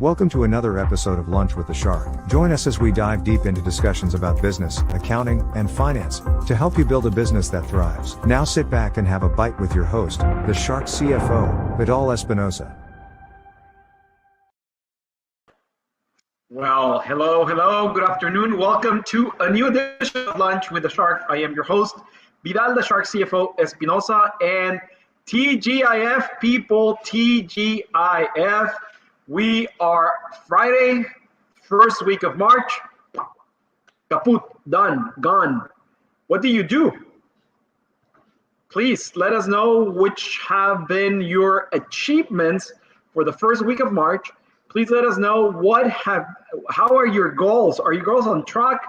Welcome to another episode of Lunch with the Shark. Join us as we dive deep into discussions about business, accounting, and finance to help you build a business that thrives. Now sit back and have a bite with your host, the Shark CFO, Vidal Espinosa. Well, hello, good afternoon. Welcome to a new edition of Lunch with the Shark. I am your host, Vidal, the Shark CFO, Espinosa, and TGIF people, TGIF. We are Friday, first week of March. Kaput, done, gone. What do you do? Please let us know which have been your achievements for the first week of March. Please let us know how are your goals? Are your goals on track?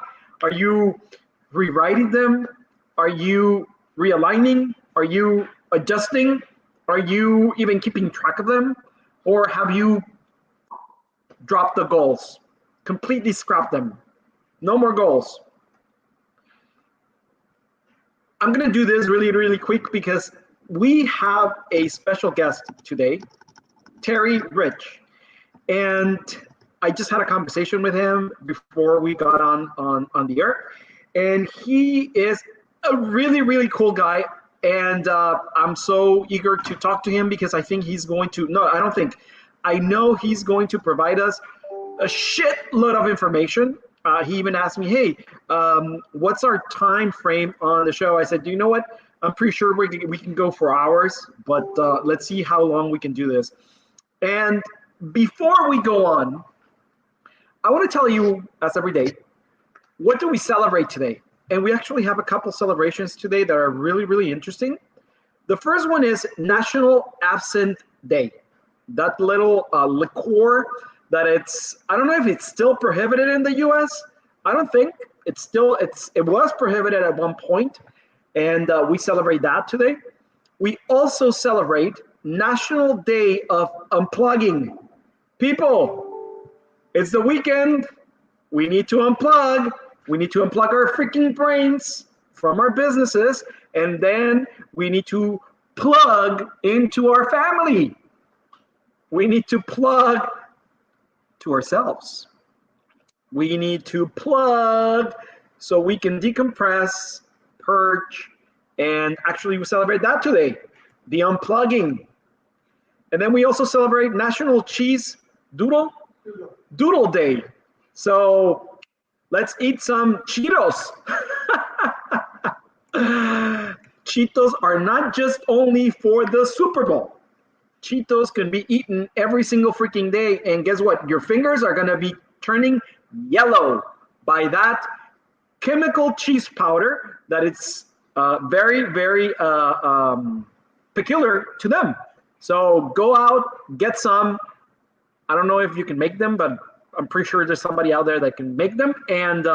Are you rewriting them? Are you realigning? Are you adjusting? Are you even keeping track of them? Or have you dropped the goals? Completely scrap them. No more goals. I'm gonna do this really quick because we have a special guest today, Terry Rich. And I just had a conversation with him before we got on the air. And he is a really cool guy. And I'm so eager to talk to him because I think he's going to, no, I don't think, I know he's going to provide us a shitload of information. He even asked me, hey, what's our time frame on the show? I said, you know what? I'm pretty sure we can go for hours, but let's see how long we can do this. And before we go on, I want to tell you, as every day, what do we celebrate today? And we actually have a couple celebrations today that are really interesting. The first one is National Absinthe Day. That little liqueur that I don't know if it's still prohibited in the US. I don't think it was prohibited at one point, and we celebrate that today. We also celebrate National Day of Unplugging. People, it's the weekend. We need to unplug. We need to unplug our freaking brains from our businesses, and then we need to plug into our family. We need to plug to ourselves. We need to plug so we can decompress, purge, and actually we celebrate that today, the unplugging. And then we also celebrate National Cheese Doodle Day. So let's eat some Cheetos. Cheetos are not just only for the Super Bowl. Cheetos can be eaten every single freaking day. And guess what? Your fingers are going to be turning yellow by that chemical cheese powder that it's very peculiar to them. So go out, get some. I don't know if you can make them, but I'm pretty sure there's somebody out there that can make them, and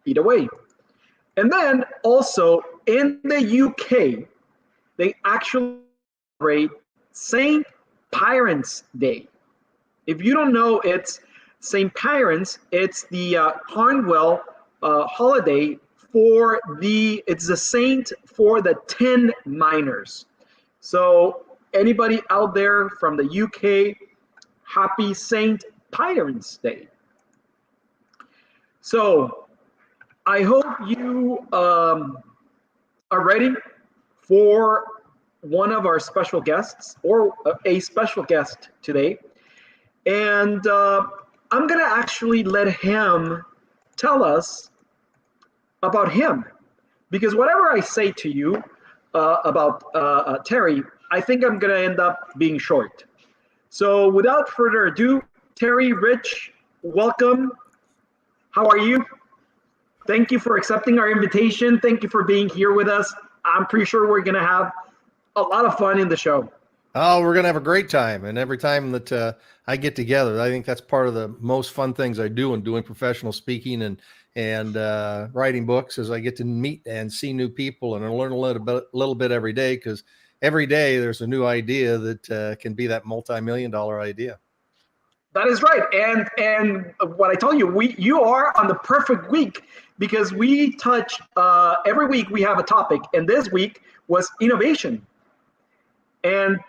eat away. And then also in the UK, they actually celebrate St. Piran's Day. If you don't know, it's St. Piran's. It's the Cornwall holiday it's the saint for the tin miners. So anybody out there from the UK, happy St. Piran's Day. So I hope you are ready for one of our special guests, or a special guest today. And I'm going to actually let him tell us about him. Because whatever I say to you about Terry, I think I'm going to end up being short. So without further ado, Terry Rich, welcome. How are you? Thank you for accepting our invitation. Thank you for being here with us. I'm pretty sure we're going to have a lot of fun in the show. Oh, we're going to have a great time. And every time that I get together, I think that's part of the most fun things I do in doing professional speaking and writing books, is I get to meet and see new people and I learn a little bit every day, because every day there's a new idea that can be that multi-million-dollar idea. That is right. And what I told you, you are on the perfect week, because we touch every week we have a topic, and this week was innovation. And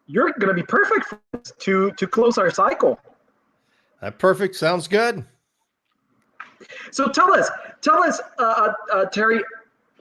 you're going to be perfect for us to close our cycle. Perfect. Sounds good. So tell us, Terry,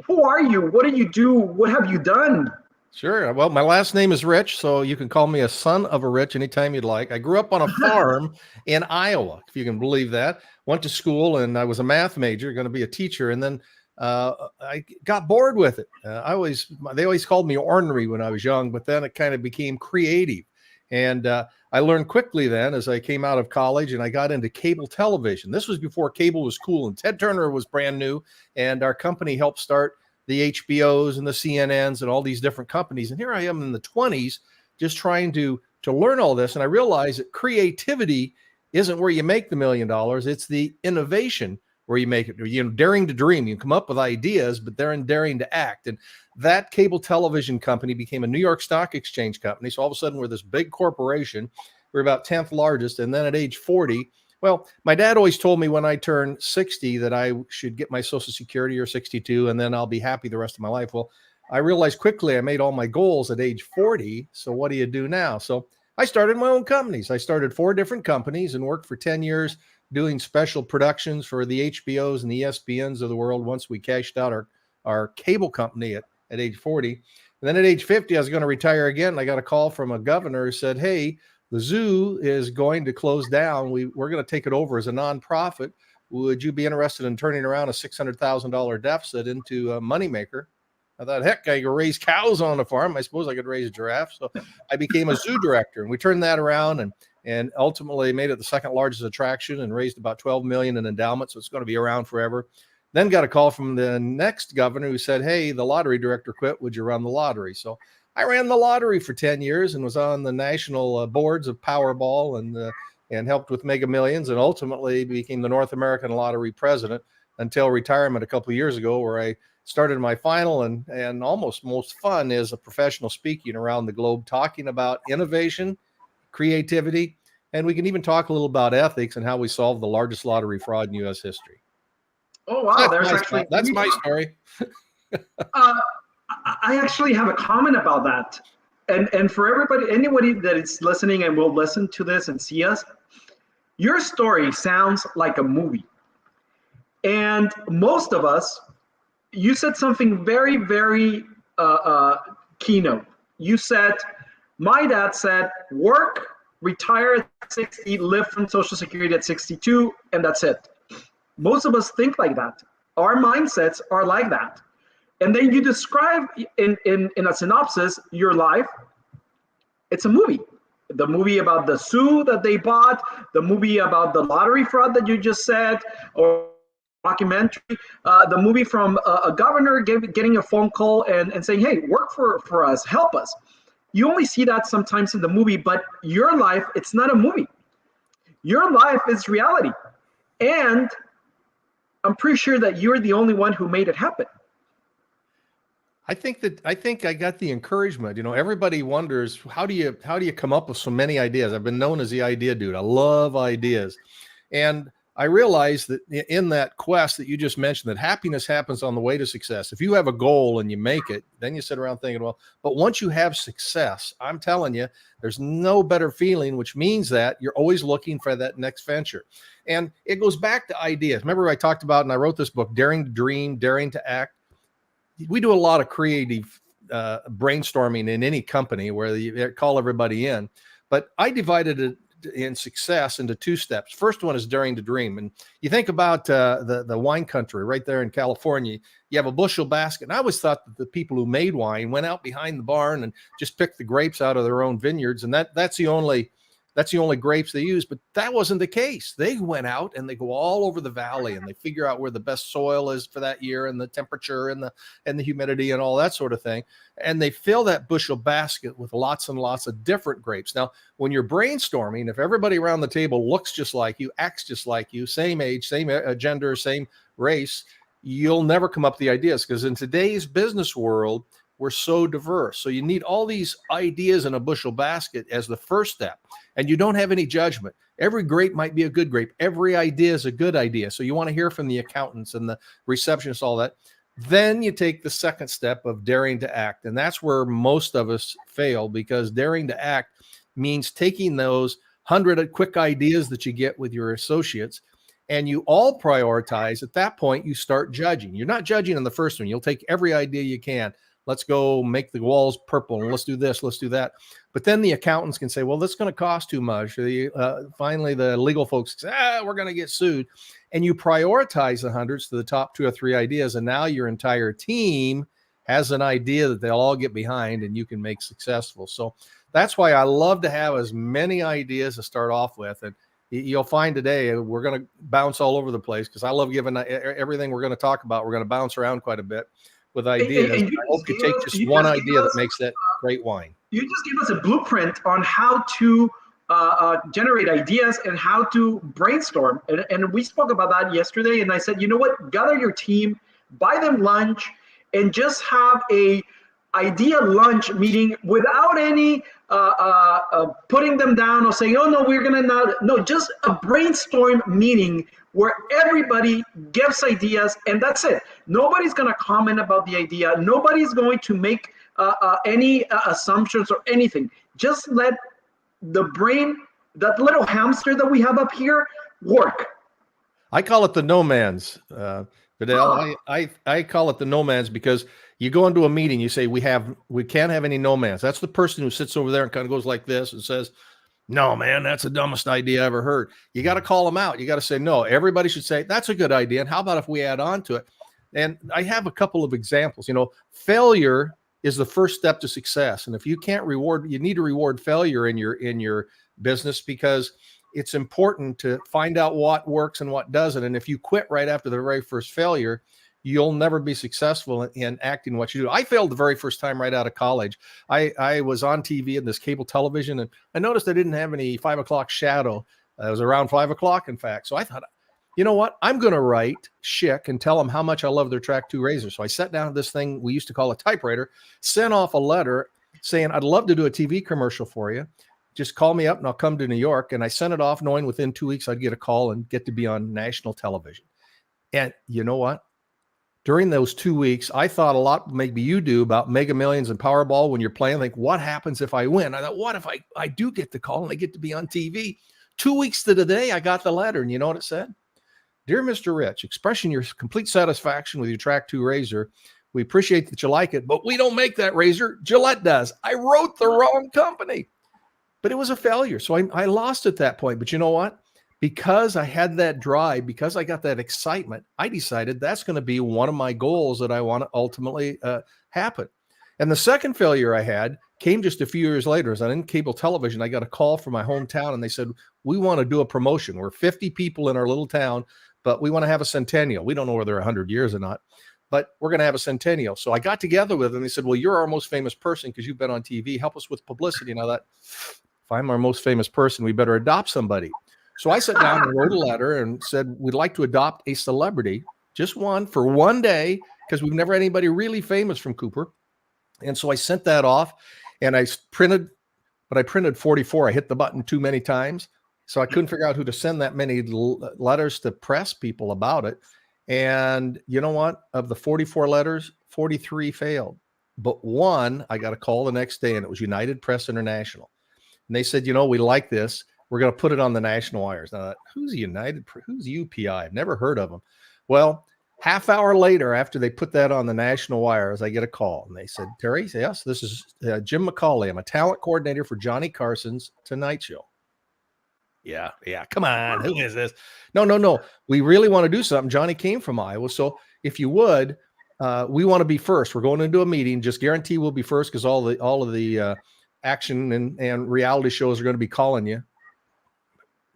who are you? What do you do? What have you done? Sure. Well, my last name is Rich, so you can call me a son of a rich anytime you'd like. I grew up on a farm in Iowa, if you can believe that. Went to school, and I was a math major, going to be a teacher, and then I got bored with it. They always called me ornery when I was young, but then it kind of became creative. And I learned quickly then as I came out of college and I got into cable television. This was before cable was cool, and Ted Turner was brand new, and our company helped start the HBOs and the CNNs and all these different companies. And here I am in the 20s just trying to learn all this. And I realized that creativity isn't where you make the $1 million. It's the innovation where you make it. Daring to dream. You come up with ideas, but they're in daring to act. And that cable television company became a New York Stock Exchange company. So all of a sudden we're this big corporation. We're about 10th largest. And then at age 40, well, my dad always told me when I turned 60 that I should get my Social Security, or 62, and then I'll be happy the rest of my life. Well, I realized quickly I made all my goals at age 40. So what do you do now? So I started my own companies. I started 4 different companies and worked for 10 years doing special productions for the HBOs and the ESPNs of the world once we cashed out our cable company at age 40. And then at age 50, I was going to retire again. And I got a call from a governor who said, hey, the zoo is going to close down. We're going to take it over as a nonprofit. Would you be interested in turning around a $600,000 deficit into a moneymaker? I thought, heck, I could raise cows on the farm. I suppose I could raise giraffes. So I became a zoo director, and we turned that around and ultimately made it the second largest attraction and raised about $12 million in endowment. So it's going to be around forever. Then got a call from the next governor who said, hey, the lottery director quit. Would you run the lottery? So I ran the lottery for 10 years and was on the national boards of Powerball and helped with Mega Millions, and ultimately became the North American Lottery president until retirement a couple of years ago, where I started my final and almost most fun is a professional speaking around the globe, talking about innovation, creativity, and we can even talk a little about ethics and how we solved the largest lottery fraud in U.S. history. Oh, wow. That's my story. I actually have a comment about that. And for anybody that is listening and will listen to this and see us, your story sounds like a movie. And most of us, you said something very, very keynote. You said, my dad said, work, retire at 60, live from Social Security at 62, and that's it. Most of us think like that. Our mindsets are like that. And then you describe in a synopsis your life. It's a movie. The movie about the zoo that they bought, the movie about the lottery fraud that you just said, or documentary, the movie from a governor getting a phone call and saying, hey, work for us, help us. You only see that sometimes in the movie, but your life, it's not a movie. Your life is reality. And I'm pretty sure that you're the only one who made it happen. I think I got the encouragement. Everybody wonders, how do you come up with so many ideas? I've been known as the idea dude. I love ideas. And I realized that in that quest that you just mentioned, that happiness happens on the way to success. If you have a goal and you make it, then you sit around thinking, well, but once you have success, I'm telling you, there's no better feeling, which means that you're always looking for that next venture. And it goes back to ideas. Remember I talked about, and I wrote this book, Daring to Dream, Daring to Act. We do a lot of creative brainstorming in any company where you call everybody in, but I divided it in success into 2 steps. First one is daring to dream. And you think about the wine country right there in California, you have a bushel basket. And I always thought that the people who made wine went out behind the barn and just picked the grapes out of their own vineyards. And that's the only grapes they use. But that wasn't the case. They went out and they go all over the valley and they figure out where the best soil is for that year and the temperature and the humidity and all that sort of thing. And they fill that bushel basket with lots and lots of different grapes. Now, when you're brainstorming, if everybody around the table looks just like you, acts just like you, same age, same gender, same race, you'll never come up with the ideas, because in today's business world, we're so diverse. So you need all these ideas in a bushel basket as the first step. And you don't have any judgment. Every grape might be a good grape. Every idea is a good idea. So you want to hear from the accountants and the receptionists, all that. Then you take the second step of daring to act. And that's where most of us fail, because daring to act means taking those 100 quick ideas that you get with your associates, and you all prioritize. At that point, you start judging. You're not judging on the first one. You'll take every idea you can. Let's go make the walls purple, and let's do this, let's do that. But then the accountants can say, well, that's going to cost too much. Finally, the legal folks say, we're going to get sued. And you prioritize the hundreds to the top 2 or 3 ideas. And now your entire team has an idea that they'll all get behind and you can make successful. So that's why I love to have as many ideas to start off with. And you'll find today we're going to bounce all over the place, because I love giving everything we're going to talk about. We're going to bounce around quite a bit with ideas. And I hope you take just one idea that makes that great wine. You just gave us a blueprint on how to generate ideas and how to brainstorm. And we spoke about that yesterday. And I said, you know what? Gather your team, buy them lunch, and just have a idea lunch meeting without any putting them down or saying, oh, no, we're going to not. No, just a brainstorm meeting where everybody gives ideas, and that's it. Nobody's going to comment about the idea. Nobody's going to make any assumptions or anything. Just let the brain, that little hamster that we have up here, work. I call it the Nomads, Vidal. I call it the Nomads because you go into a meeting, you say, we can't have any Nomads. That's the person who sits over there and kind of goes like this and says, no, man, that's the dumbest idea I ever heard. You got to call them out. You got to say, no, everybody should say, that's a good idea. And how about if we add on to it? And I have a couple of examples. Failure is the first step to success. And if you can't you need to reward failure in your business, because it's important to find out what works and what doesn't. And if you quit right after the very first failure, you'll never be successful in acting what you do. I failed the very first time right out of college. I was on TV in this cable television, and I noticed I didn't have any 5 o'clock shadow. It was around 5 o'clock, in fact. So I thought, you know what? I'm going to write Schick and tell them how much I love their Track 2 razor. So I sat down at this thing we used to call a typewriter, sent off a letter saying, I'd love to do a TV commercial for you. Just call me up and I'll come to New York. And I sent it off knowing within 2 weeks I'd get a call and get to be on national television. And you know what? During those 2 weeks, I thought a lot, maybe you do, about Mega Millions and Powerball when you're playing. Like, what happens if I win? I thought, what if I do get the call and I get to be on TV? 2 weeks to the day, I got the letter. And you know what it said? Dear Mr. Rich, expressing your complete satisfaction with your Track 2 razor. We appreciate that you like it, but we don't make that razor. Gillette does. I wrote the wrong company. But it was a failure. So I lost at that point. But you know what? Because I had that drive, because I got that excitement, I decided that's going to be one of my goals that I want to ultimately happen. And the second failure I had came just a few years later. As I was in cable television, I got a call from my hometown, and they said, we want to do a promotion. We're 50 people in our little town, but we want to have a centennial. We don't know whether they're 100 years or not, but we're going to have a centennial. So I got together with them. They said, well, you're our most famous person because you've been on TV. Help us with publicity. And I thought, if I'm our most famous person, we better adopt somebody. So I sat down and wrote a letter and said, we'd like to adopt a celebrity, just one, for one day, because we've never had anybody really famous from Cooper. And so I sent that off, and I printed 44. I hit the button too many times. So I couldn't figure out who to send that many letters to press people about it. And you know what? Of the 44 letters, 43 failed. But one, I got a call the next day, and it was United Press International. And they said, we like this. We're going to put it on the national wires. Now, who's United? Who's UPI? I've never heard of them. Well, half hour later, after they put that on the national wires, I get a call. And they said, Terry, yes, this is Jim McCauley. I'm a talent coordinator for Johnny Carson's Tonight Show. Yeah. Come on. Who is this? No. We really want to do something. Johnny came from Iowa. So if you would, we want to be first. We're going into a meeting. Just guarantee we'll be first, because all of the action and reality shows are going to be calling you.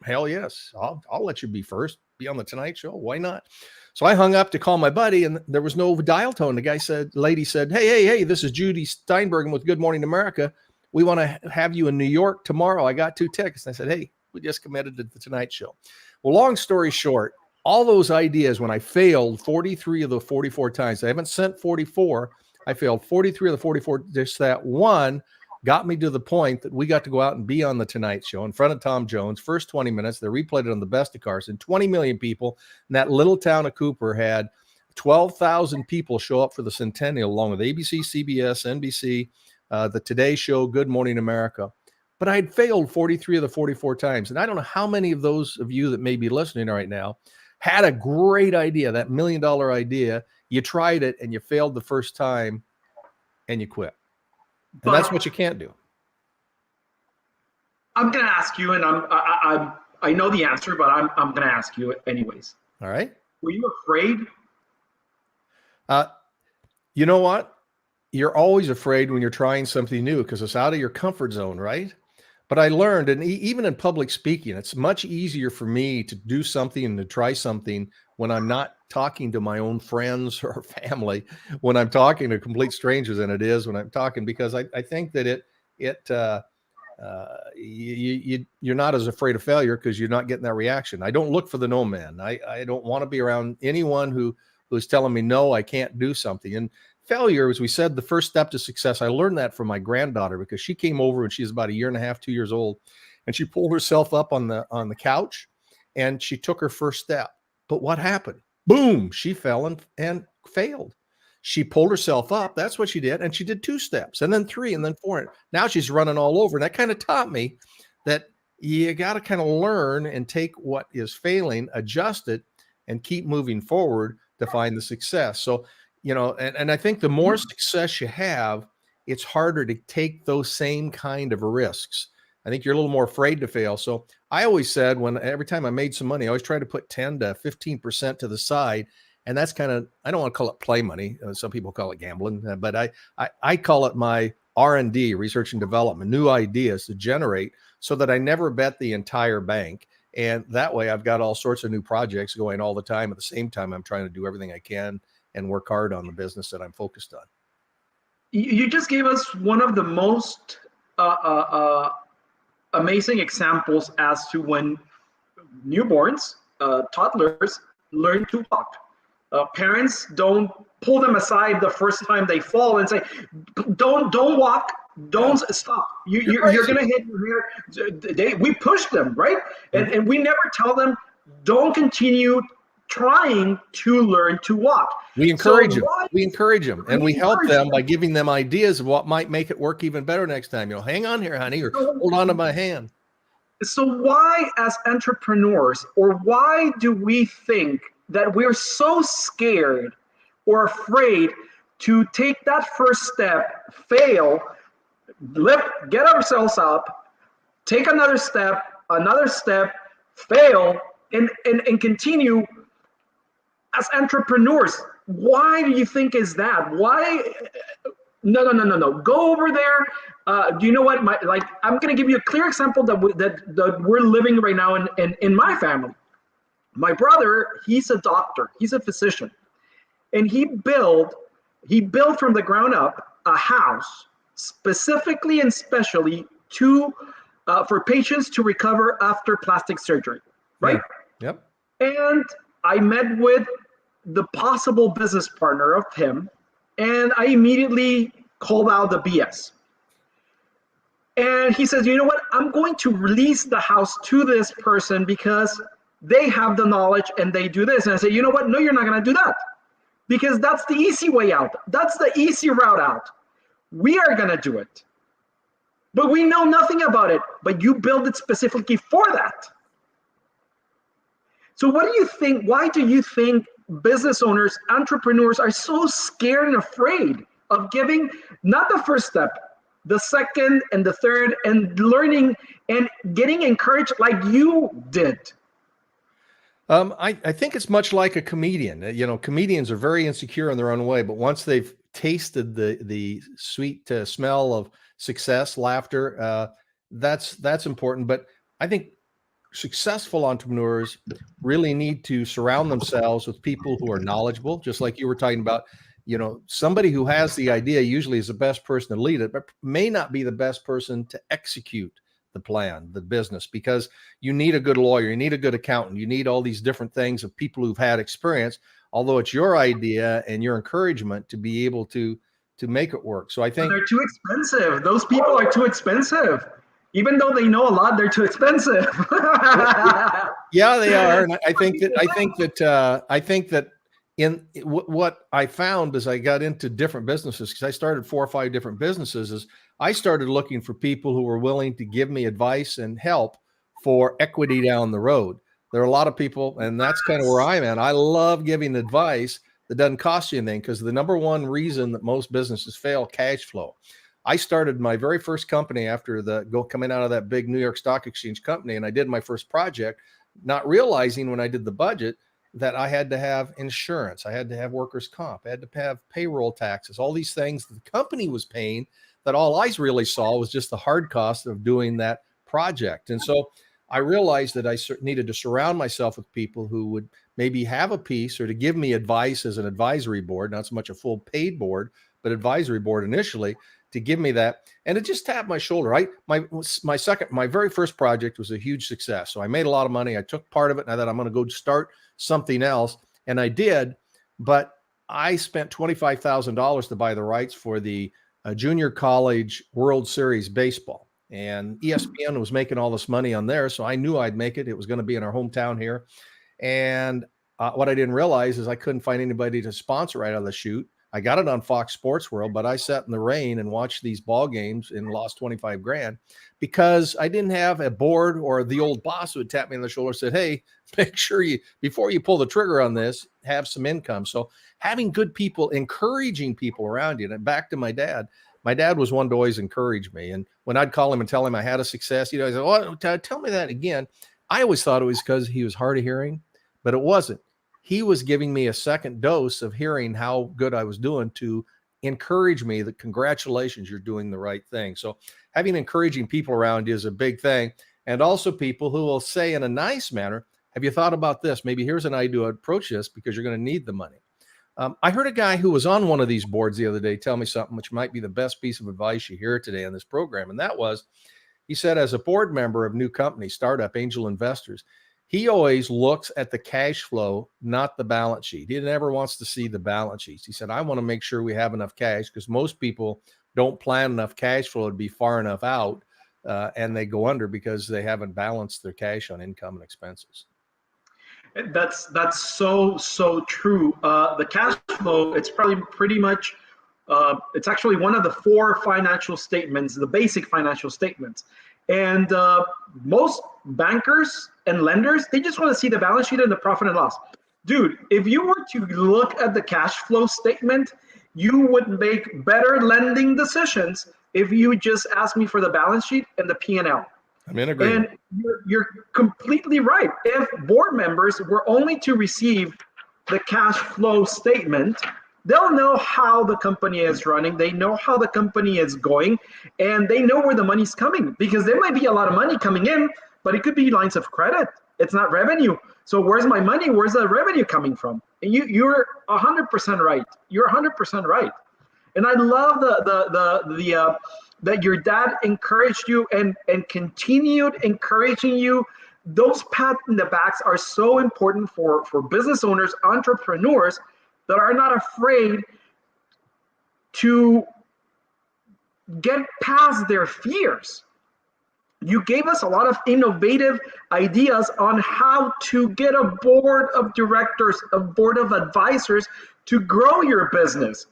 Hell yes. I'll let you be first. Be on the Tonight Show. Why not? So I hung up to call my buddy, and there was no dial tone. The lady said, hey, this is Judy Steinbergen with Good Morning America. We want to have you in New York tomorrow. I got 2 tickets. And I said, hey, we just committed to the Tonight Show. Well, long story short, all those ideas, when I failed 43 of the 44 times, I haven't sent 44. I failed 43 of the 44. Just that one got me to the point that we got to go out and be on the Tonight Show in front of Tom Jones. First 20 minutes, they replayed it on the Best of Carson. 20 million people. And that little town of Cooper had 12,000 people show up for the Centennial, along with ABC, CBS, NBC, the Today Show, Good Morning America. But I had failed 43 of the 44 times. And I don't know how many of those of you that may be listening right now had a great idea, that $1 million idea. You tried it and you failed the first time and you quit. And that's what you can't do. I'm going to ask you, and I know the answer, but I'm going to ask you anyways. All right. Were you afraid? You know what? You're always afraid when you're trying something new because it's out of your comfort zone, right? But I learned, and even in public speaking, it's much easier for me to do something and to try something when I'm not talking to my own friends or family, when I'm talking to complete strangers than it is when I'm talking, because I think that you're not as afraid of failure because you're not getting that reaction. I don't look for the no man. I don't want to be around anyone who's telling me, no, I can't do something. And failure, as we said, the first step to success. I learned that from my granddaughter because she came over and she's about 1.5 years, 2 years old, and she pulled herself up on the couch and she took her first step. But what happened? Boom, she fell and failed. She pulled herself up. That's what she did. And she did 2 steps and then 3 and then 4. Now she's running all over. And that kind of taught me that you got to kind of learn and take what is failing, adjust it, and keep moving forward to find the success. So, and I think the more success you have, it's harder to take those same kind of risks. I think you're a little more afraid to fail. So I always said every time I made some money, I always tried to put 10 to 15% to the side. And that's kind of, I don't want to call it play money. Some people call it gambling, but I call it my R&D, research and development, new ideas to generate so that I never bet the entire bank. And that way I've got all sorts of new projects going all the time. At the same time, I'm trying to do everything I can and work hard on the business that I'm focused on. You just gave us one of the most amazing examples as to when newborns, toddlers, learn to walk. Parents don't pull them aside the first time they fall and say, don't walk, don't stop. You're going to hit your hair. We push them, right? And we never tell them, don't continue trying to learn to walk. We encourage them. We encourage them, and we help them by giving them ideas of what might make it work even better next time. Hang on here, honey, or hold on to my hand. So why, as entrepreneurs, or why do we think that we're so scared or afraid to take that first step, fail, get ourselves up, take another step, fail, and continue as entrepreneurs? Why do you think is that? Why? No. Go over there. Do you know what? I'm going to give you a clear example that we're living right now in my family. My brother, he's a doctor. He's a physician, and he built from the ground up a house specifically and specially for patients to recover after plastic surgery. Right? Yep. And I met with the possible business partner of him, and I immediately called out the BS. And he says, you know what? I'm going to release the house to this person because they have the knowledge and they do this. And I said, you know what? No, you're not going to do that because that's the easy way out. That's the easy route out. We are going to do it. But we know nothing about it, but you build it specifically for that. So what do you think? Why do you think business owners, entrepreneurs are so scared and afraid of giving not the first step, the second and the third, and learning and getting encouraged like you did? I think it's much like a comedian. Comedians are very insecure in their own way, but once they've tasted the sweet smell of success, laughter, that's important. But I think successful entrepreneurs really need to surround themselves with people who are knowledgeable, just like you were talking about. Somebody who has the idea usually is the best person to lead it, but may not be the best person to execute the plan, the business, because you need a good lawyer, you need a good accountant, you need all these different things of people who've had experience, although it's your idea and your encouragement to be able to make it work. So I think they're too expensive. Those people are too expensive. Even though they know a lot, they're too expensive. Yeah, they are. And I think that what I found as I got into different businesses, because I started 4 or 5 different businesses, is I started looking for people who were willing to give me advice and help for equity down the road. There are a lot of people, and that's kind of where I'm at. I love giving advice that doesn't cost you anything, because the number one reason that most businesses fail, cash flow. I started my very first company after coming out of that big New York Stock Exchange company, and I did my first project, not realizing when I did the budget that I had to have insurance, I had to have workers' comp, I had to have payroll taxes, all these things that the company was paying, that all I really saw was just the hard cost of doing that project. And so I realized that I needed to surround myself with people who would maybe have a piece, or to give me advice as an advisory board, not so much a full paid board, but advisory board initially, to give me that. And it just tapped my shoulder. My very first project was a huge success. So I made a lot of money. I took part of it, and I thought, I'm going to go start something else. And I did, but I spent $25,000 to buy the rights for the Junior College World Series baseball. And ESPN was making all this money on there. So I knew I'd make it. It was going to be in our hometown here. And what I didn't realize is I couldn't find anybody to sponsor right out of the chute. I got it on Fox Sports World, but I sat in the rain and watched these ball games and lost 25 grand because I didn't have a board, or the old boss who would tap me on the shoulder and said, hey, make sure before you pull the trigger on this, have some income. So having good people, encouraging people around you. And back to my dad was one to always encourage me. And when I'd call him and tell him I had a success, he'd always say, oh, tell me that again. I always thought it was because he was hard of hearing, but it wasn't. He was giving me a second dose of hearing how good I was doing to encourage me that congratulations, you're doing the right thing. So having encouraging people around you is a big thing. And also people who will say in a nice manner, have you thought about this? Maybe here's an idea to approach this because you're going to need the money. I heard a guy who was on one of these boards the other day tell me something which might be the best piece of advice you hear today on this program. And that was, he said, as a board member of new companies, startup angel investors, he always looks at the cash flow, not the balance sheet. He never wants to see the balance sheets. He said, I want to make sure we have enough cash, because most people don't plan enough cash flow to be far enough out, and they go under because they haven't balanced their cash on income and expenses. That's so true. The cash flow, it's probably pretty much, it's actually one of the 4 financial statements, the basic financial statements. And most bankers and lenders, they just want to see the balance sheet and the profit and loss. Dude, if you were to look at the cash flow statement, you would make better lending decisions if you just asked me for the balance sheet and the P&L. I'm in agreement. And you're completely right. If board members were only to receive the cash flow statement, they'll know how the company is running. They know how the company is going, and they know where the money's coming, because there might be a lot of money coming in, but it could be lines of credit. It's not revenue. So where's my money? Where's the revenue coming from? And you're 100% right. You're 100% right. And I love that your dad encouraged you and continued encouraging you. Those pats in the backs are so important for business owners, entrepreneurs, that are not afraid to get past their fears. You gave us a lot of innovative ideas on how to get a board of directors, a board of advisors to grow your business.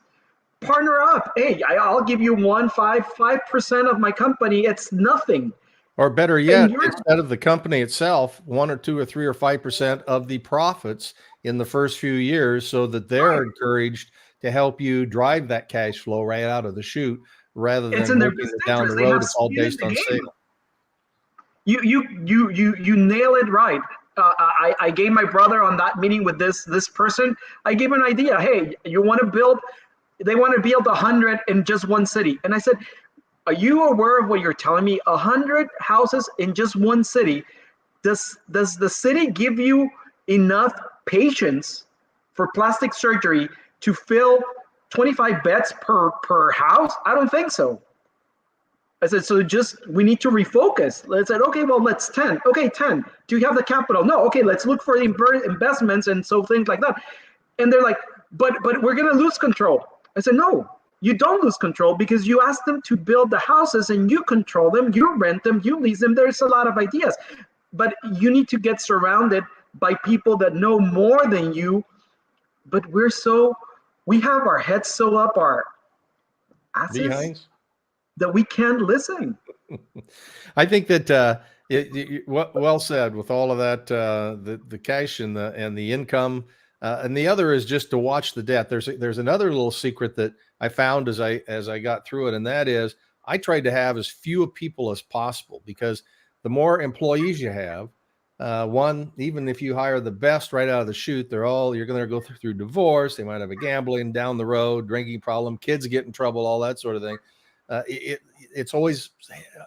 Partner up. Hey, I'll give you 5% of my company. It's nothing. Or better yet, instead of the company itself, 1 or 2 or 3 or 5% of the profits in the first few years, so that they're encouraged to help you drive that cash flow right out of the chute, rather than looking down the road. It's all based on sale. You nail it right. I gave my brother on that meeting with this person, I gave an idea. Hey, they want to build 100 in just one city. And I said, are you aware of what you're telling me? 100 houses in just one city. Does the city give you enough patients for plastic surgery to fill 25 beds per house? I don't think so. I said, so we need to refocus. I said, okay, well, let's 10. Okay, 10. Do you have the capital? No. Okay, let's look for investments and so things like that. And they're like, but we're going to lose control. I said, no, you don't lose control, because you ask them to build the houses and you control them, you rent them, you lease them. There's a lot of ideas, but you need to get surrounded by people that know more than you but we have our heads so up our asses Behinds. that we can't listen. I think that well said with all of that, the cash and the income, and the other is just to watch the debt. There's another little secret that I found as I got through it, and that is I tried to have as few people as possible, because the more employees you have, one, even if you hire the best right out of the chute, you're going to go through divorce. They might have a gambling down the road, drinking problem, kids get in trouble, all that sort of thing. It's always,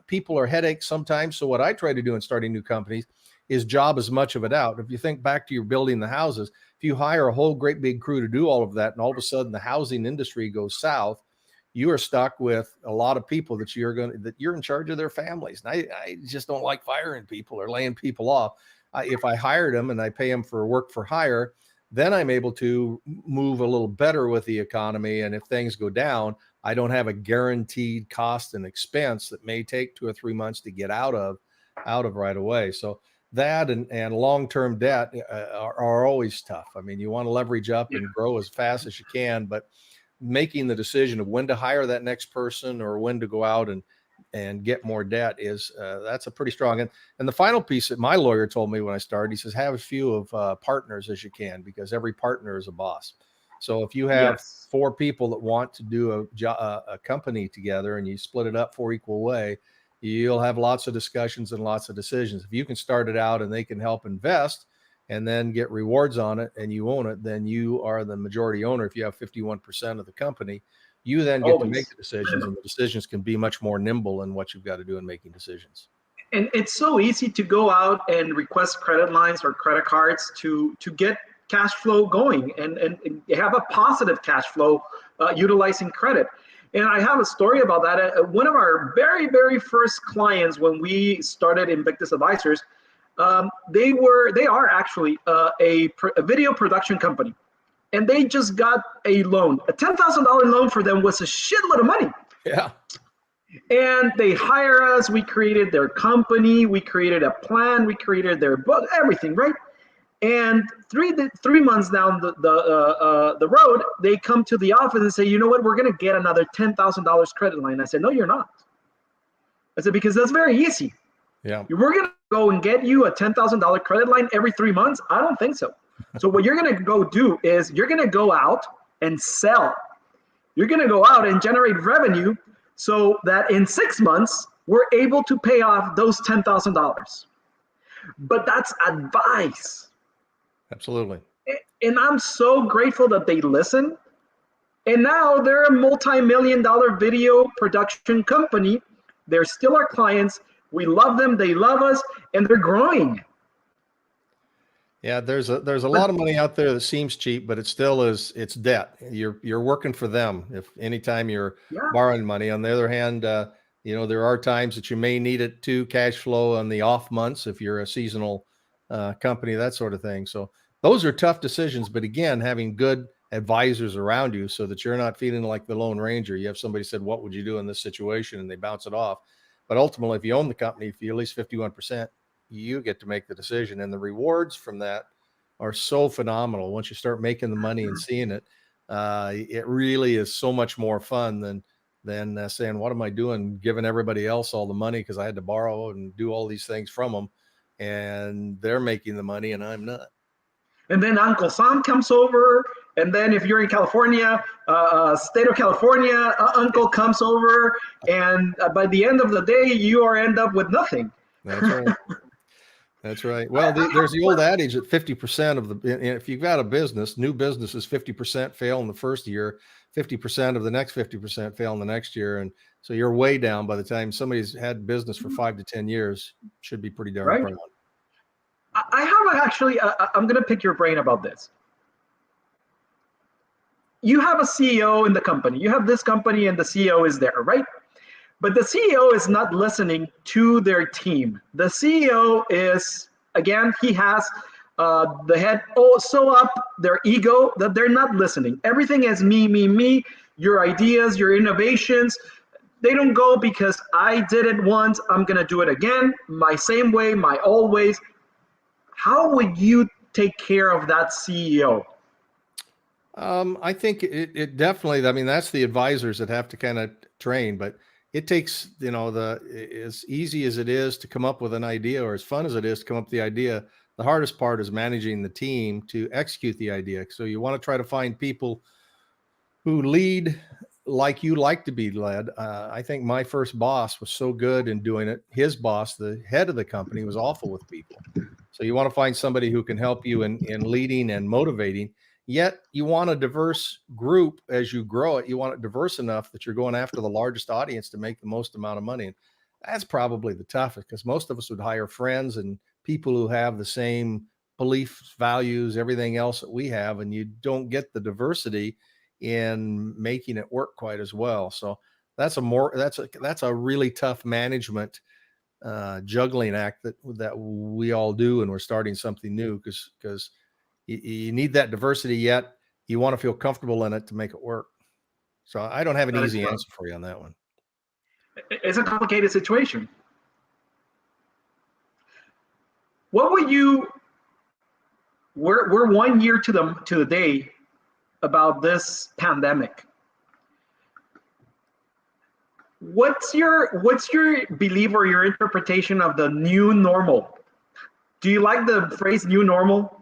people are headaches sometimes. So what I try to do in starting new companies is job as much of it out. If you think back to your building the houses, if you hire a whole great big crew to do all of that, and all of a sudden the housing industry goes south, you are stuck with a lot of people that you're in charge of their families. And I just don't like firing people or laying people off. If I hired them and I pay them for work for hire, then I'm able to move a little better with the economy. And if things go down, I don't have a guaranteed cost and expense that may take 2 or 3 months to get out of right away. So that and long-term debt are always tough. I mean, you want to leverage up and grow as fast as you can, but making the decision of when to hire that next person or when to go out and get more debt is that's a pretty strong. And the final piece that my lawyer told me when I started, he says, have as few of partners as you can, because every partner is a boss. So if you have 4 people that want to do a company together and you split it up 4 equal way, you'll have lots of discussions and lots of decisions. If you can start it out and they can help invest and then get rewards on it and you own it, then you are the majority owner. If you have 51% of the company, you then get to make the decisions, and the decisions can be much more nimble in what you've got to do in making decisions. And it's so easy to go out and request credit lines or credit cards to get cash flow going and have a positive cash flow utilizing credit. And I have a story about that. One of our very, very first clients when we started Invictus Advisors, they are actually a video production company, and they just got a loan. A $10,000 loan for them was a shitload of money. Yeah. And they hire us. We created their company. We created a plan. We created their book, everything, right? And 3 months down the road, they come to the office and say, you know what, we're going to get another $10,000 credit line. I said, no, you're not. I said, because that's very easy. Yeah. We're going to go and get you a $10,000 credit line every 3 months? I don't think so. So what you're going to go do is you're going to go out and sell. You're going to go out and generate revenue so that in 6 months, we're able to pay off those $10,000. But that's advice. Absolutely. And I'm so grateful that they listen. And now they're a multi-million-dollar video production company. They're still our clients. We love them. They love us, and they're growing. Yeah, there's a lot of money out there that seems cheap, but it still is. It's debt. You're working for them. If anytime you're borrowing money. On the other hand, there are times that you may need it to cash flow on the off months if you're a seasonal company, that sort of thing. So those are tough decisions. But again, having good advisors around you so that you're not feeling like the Lone Ranger. You have somebody said, what would you do in this situation? And they bounce it off. But ultimately, if you own the company, if you at least 51%, you get to make the decision. And the rewards from that are so phenomenal. Once you start making the money and seeing it, it really is so much more fun than saying, what am I doing, giving everybody else all the money because I had to borrow and do all these things from them. And they're making the money and I'm not. And then Uncle Sam comes over. And then if you're in California, state of California, Uncle comes over. And by the end of the day, you end up with nothing. That's right. That's right. Well, there's the old adage that 50% of if you've got a business, new businesses, 50% fail in the first year, 50% of the next 50% fail in the next year. And so you're way down by the time somebody's had business for 5 to 10 years, should be pretty darn proud. I have actually, I'm going to pick your brain about this. You have a CEO in the company. You have this company and the CEO is there, right? But the CEO is not listening to their team. The CEO is, again, he has the head so up their ego that they're not listening. Everything is me, your ideas, your innovations. They don't go because I did it once, I'm going to do it again, my same way, my old ways. How would you take care of that CEO? I think it definitely, I mean, that's the advisors that have to kind of train, but it takes, as easy as it is to come up with an idea, or as fun as it is to come up with the idea, the hardest part is managing the team to execute the idea. So you want to try to find people who lead like you like to be led. I think my first boss was so good in doing it. His boss, the head of the company, was awful with people. So you want to find somebody who can help you in leading and motivating. Yet you want a diverse group as you grow it. You want it diverse enough that you're going after the largest audience to make the most amount of money. And that's probably the toughest, because most of us would hire friends and people who have the same beliefs, values, everything else that we have, and you don't get the diversity in making it work quite as well. So that's a really tough management juggling act that we all do, and we're starting something new, because you need that diversity, yet you want to feel comfortable in it to make it work. So I don't have an That is easy true. answer for you on that one. It's a complicated situation. What would you? We're 1 year to the day about this pandemic. What's your belief or your interpretation of the new normal? Do you like the phrase new normal?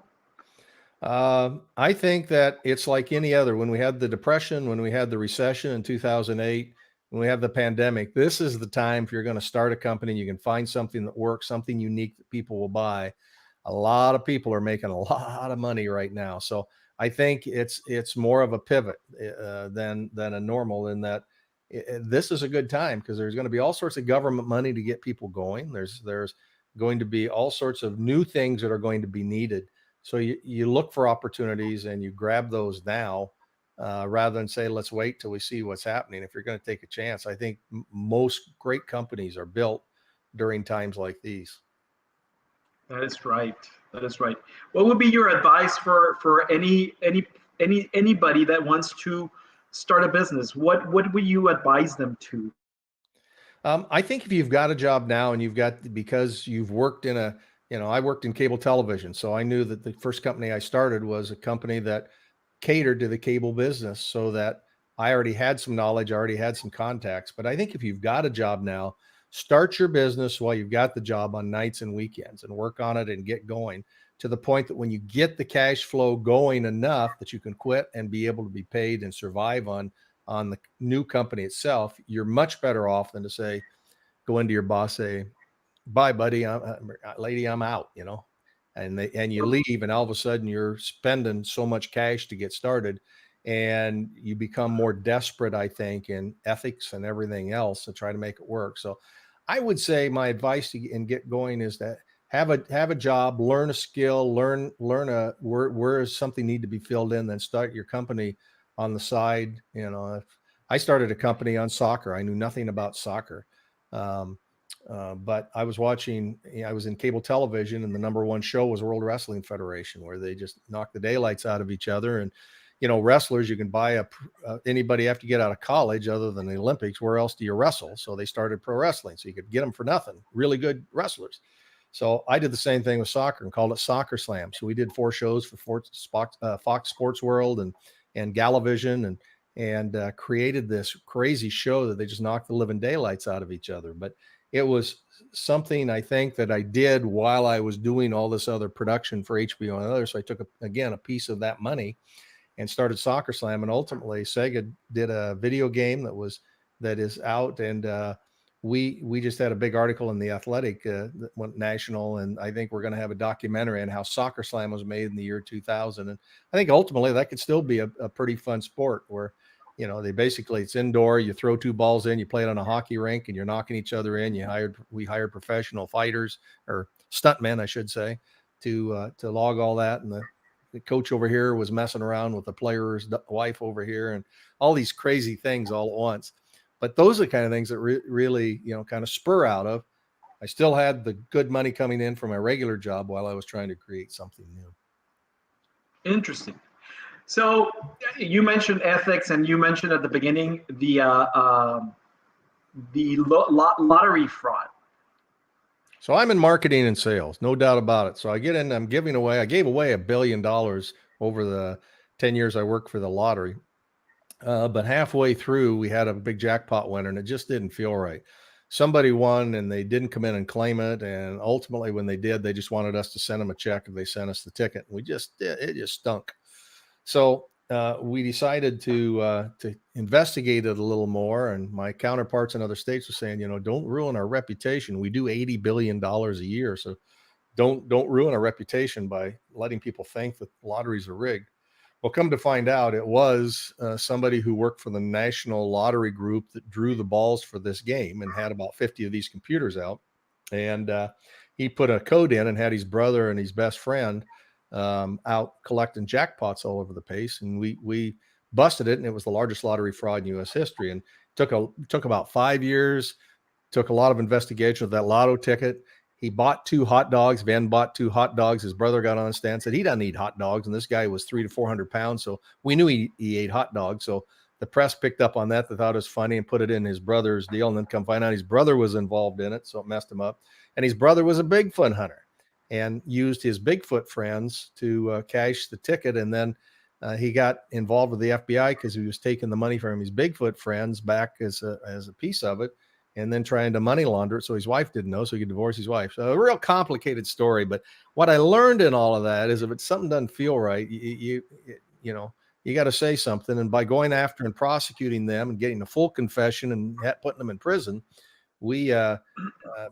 I think that it's like any other. When we had the depression, when we had the recession in 2008, when we have the pandemic, this is the time if you're going to start a company, you can find something that works, something unique that people will buy. A lot of people are making a lot of money right now. So I think it's more of a pivot than a normal, in that this is a good time, because there's going to be all sorts of government money to get people going. There's going to be all sorts of new things that are going to be needed. So you look for opportunities and you grab those now, rather than say, let's wait till we see what's happening. If you're going to take a chance, I think most great companies are built during times like these. That is right. That is right. What would be your advice for anybody that wants to start a business? What would you advise them to? I think if you've got a job now and because you've worked I worked in cable television. So I knew that the first company I started was a company that catered to the cable business, so that I already had some knowledge, I already had some contacts. But I think if you've got a job now, start your business while you've got the job on nights and weekends, and work on it and get going to the point that when you get the cash flow going enough that you can quit and be able to be paid and survive on the new company itself, you're much better off than to say, go into your boss, say, bye, buddy, lady, I'm out, and you leave, and all of a sudden you're spending so much cash to get started, and you become more desperate, I think, in ethics and everything else to try to make it work. So I would say my advice and get going is that have a job, learn a skill, learn where is something need to be filled in, then start your company on the side. If I started a company on soccer, I knew nothing about soccer. But I was in cable television, and the number one show was World Wrestling Federation, where they just knock the daylights out of each other. And, wrestlers, you can buy anybody after you get out of college, other than the Olympics, where else do you wrestle? So they started pro wrestling, so you could get them for nothing, really good wrestlers. So I did the same thing with soccer and called it Soccer Slam. So we did 4 shows for Fox Sports World and Galavision, and created this crazy show that they just knocked the living daylights out of each other. But it was something, I think, that I did while I was doing all this other production for HBO and others. So I took a piece of that money and started Soccer Slam. And ultimately Sega did a video game that is out. And we just had a big article in The Athletic that went national. And I think we're going to have a documentary on how Soccer Slam was made in the year 2000. And I think ultimately that could still be a pretty fun sport, where it's indoor, you throw 2 balls in, you play it on a hockey rink, and you're knocking each other in. We hired professional fighters, or stuntmen, I should say, to log all that. And the coach over here was messing around with the player's wife over here, and all these crazy things all at once. But those are the kind of things that really, kind of spur out of. I still had the good money coming in from my regular job while I was trying to create something new. Interesting. So you mentioned ethics, and you mentioned at the beginning the lottery fraud. So I'm in marketing and sales, no doubt about it. So I gave away $1 billion over the 10 years I worked for the lottery. But halfway through, we had a big jackpot winner, and it just didn't feel right. Somebody won, and they didn't come in and claim it. And ultimately, when they did, they just wanted us to send them a check, and they sent us the ticket. It just stunk. So we decided to investigate it a little more. And my counterparts in other states were saying, don't ruin our reputation. We do $80 billion a year, so don't ruin our reputation by letting people think that lotteries are rigged. Well, come to find out, it was somebody who worked for the National Lottery Group that drew the balls for this game and had about 50 of these computers out. And he put a code in and had his brother and his best friend out collecting jackpots all over the place. And we busted it, and it was the largest lottery fraud in U.S. history. And took about 5 years, took a lot of investigation of that lotto ticket. He bought 2 hot dogs. Van bought 2 hot dogs. His brother got on the stand and said he doesn't eat hot dogs. And this guy was 300 to 400 pounds. So we knew he ate hot dogs. So the press picked up on that. They thought it was funny and put it in his brother's deal. And then come find out his brother was involved in it. So it messed him up. And his brother was a Bigfoot hunter and used his Bigfoot friends to cash the ticket. And then he got involved with the FBI because he was taking the money from his Bigfoot friends back as a piece of it, and then trying to money launder it so his wife didn't know, so he could divorce his wife. So a real complicated story. But what I learned in all of that is if it's something doesn't feel right, you got to say something. And by going after and prosecuting them and getting a full confession and putting them in prison, we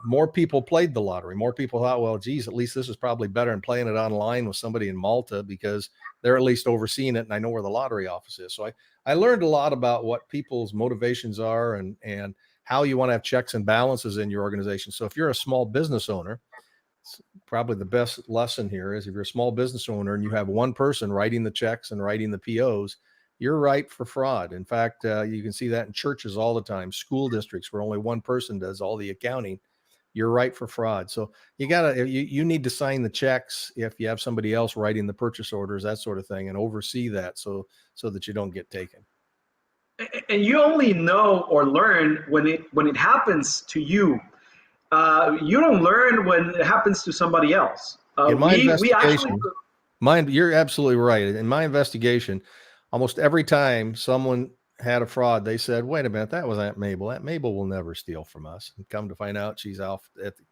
more people played the lottery. More people thought, well, geez, at least this is probably better than playing it online with somebody in Malta because they're at least overseeing it and I know where the lottery office is. So I learned a lot about what people's motivations are and how you want to have checks and balances in your organization. So if you're a small business owner, probably the best lesson here is if you're a small business owner and you have one person writing the checks and writing the POs, you're ripe for fraud. In fact, you can see that in churches all the time, school districts where only one person does all the accounting. You're ripe for fraud. So you need to sign the checks if you have somebody else writing the purchase orders, that sort of thing, and oversee that so that you don't get taken. And you only know or learn when it happens to you. You don't learn when it happens to somebody else. You're absolutely right. In my investigation, almost every time someone had a fraud, they said, wait a minute, that was Aunt Mabel. Aunt Mabel will never steal from us. And come to find out, she's off at the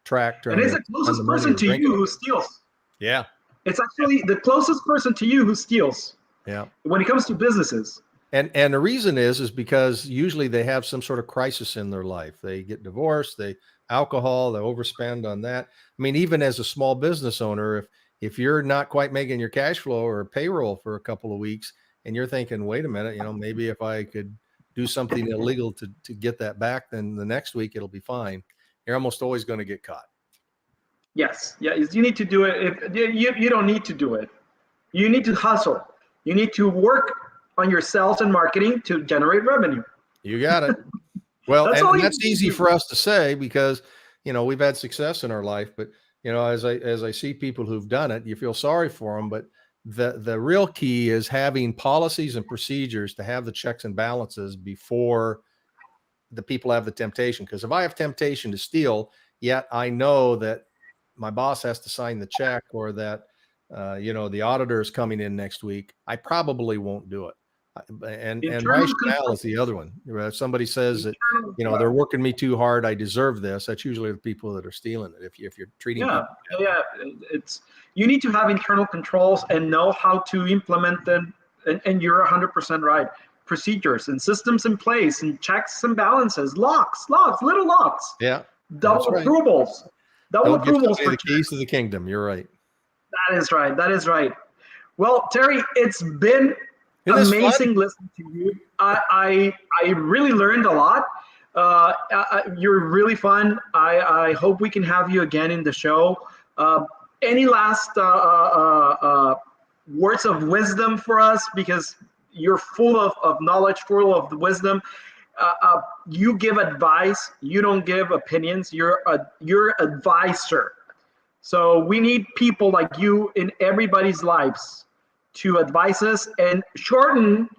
track. And it's the closest person to you who steals. Yeah. It's actually the closest person to you who steals. Yeah. When it comes to businesses. And the reason is because usually they have some sort of crisis in their life. They get divorced, alcohol, they overspend on that. I mean, even as a small business owner, if you're not quite making your cash flow or payroll for a couple of weeks and you're thinking, wait a minute, maybe if I could do something illegal to get that back, then the next week it'll be fine. You're almost always going to get caught. Yes. Yeah. You need to do it. If you don't need to do it, you need to hustle. You need to work on your sales and marketing to generate revenue. You got it. Well, that's easy for us to say because, we've had success in our life, but as I see people who've done it, you feel sorry for them, but the real key is having policies and procedures to have the checks and balances before the people have the temptation. Because if I have temptation to steal, yet I know that my boss has to sign the check or that, the auditor is coming in next week, I probably won't do it. And rationale is the other one. If somebody says that, they're working me too hard, I deserve this. That's usually the people that are stealing it. If you're treating people. You need to have internal controls and know how to implement them. And you're 100% right. Procedures and systems in place and checks and balances, locks, little locks. Yeah. Double approvals. Double approvals for the keys to the kingdom. You're right. That is right. Well, Terry, it's been amazing listening to you. I really learned a lot. You're really fun. I hope we can have you again in the show. Any last words of wisdom for us? Because you're full of knowledge, full of wisdom. You give advice. You don't give opinions. You're advisor. So we need people like you in everybody's lives to advise us and shorten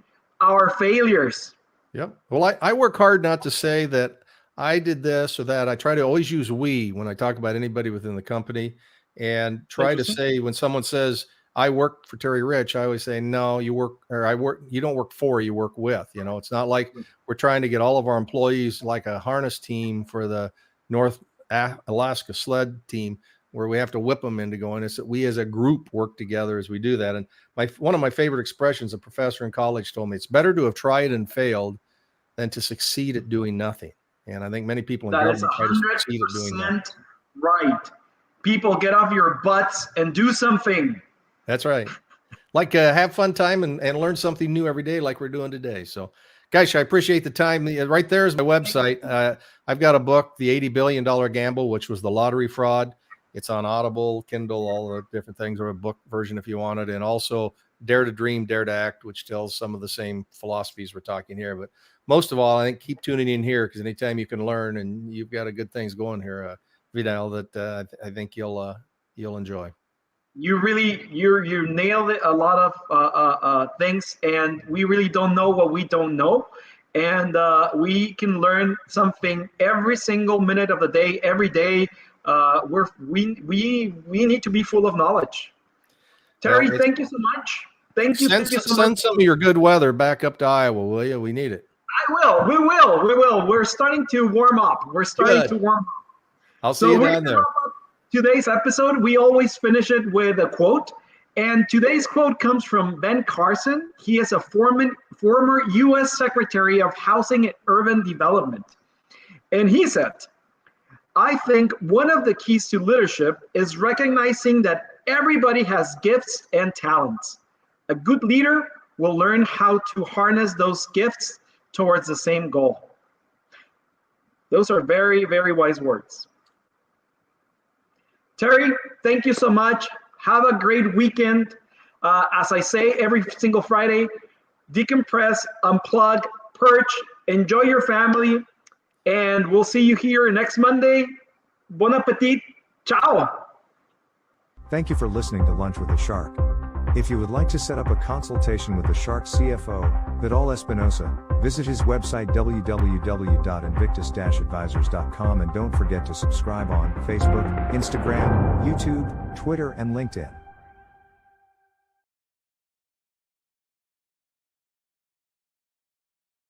our failures. Yep. Well, I work hard not to say that I did this or that. I try to always use we when I talk about anybody within the company and try to say when someone says, I work for Terry Rich, I always say, no, you don't work for, you work with. It's not like we're trying to get all of our employees like a harness team for the North Alaska sled team where we have to whip them into going. It's that we as a group work together as we do that. And one of my favorite expressions, a professor in college told me, it's better to have tried and failed than to succeed at doing nothing. And I think many people in government try to succeed at doing that. Right. People, get off your butts and do something. That's right. Like have fun time and learn something new every day like we're doing today. So, guys, I appreciate the time. Right there is my website. I've got a book, The $80 Billion Gamble, which was the lottery fraud. It's on Audible, Kindle, all the different things, or a book version if you want it. And also Dare to Dream, Dare to Act, which tells some of the same philosophies we're talking here. But most of all, I think keep tuning in here because anytime you can learn, and you've got a good things going here, Vidal, that I think you'll enjoy. You really you nailed it. A lot of things, and we really don't know what we don't know, and we can learn something every single minute of the day, every day. We need to be full of knowledge. Terry, thank you so much. Thank you so much. Send some of your good weather back up to Iowa, will you? We need it. I will. We will. We're starting to warm up. I'll see you down there. Today's episode, we always finish it with a quote. And today's quote comes from Ben Carson. He is a former U.S. Secretary of Housing and Urban Development. And he said, I think one of the keys to leadership is recognizing that everybody has gifts and talents. A good leader will learn how to harness those gifts towards the same goal. Those are very, very wise words. Terry, thank you so much. Have a great weekend. As I say every single Friday, decompress, unplug, purge, enjoy your family, and we'll see you here next Monday. Bon appetit. Ciao. Thank you for listening to Lunch with a Shark. If you would like to set up a consultation with the Shark CFO, Vidal Espinosa, visit his website www.invictus-advisors.com, and don't forget to subscribe on Facebook, Instagram, YouTube, Twitter, and LinkedIn.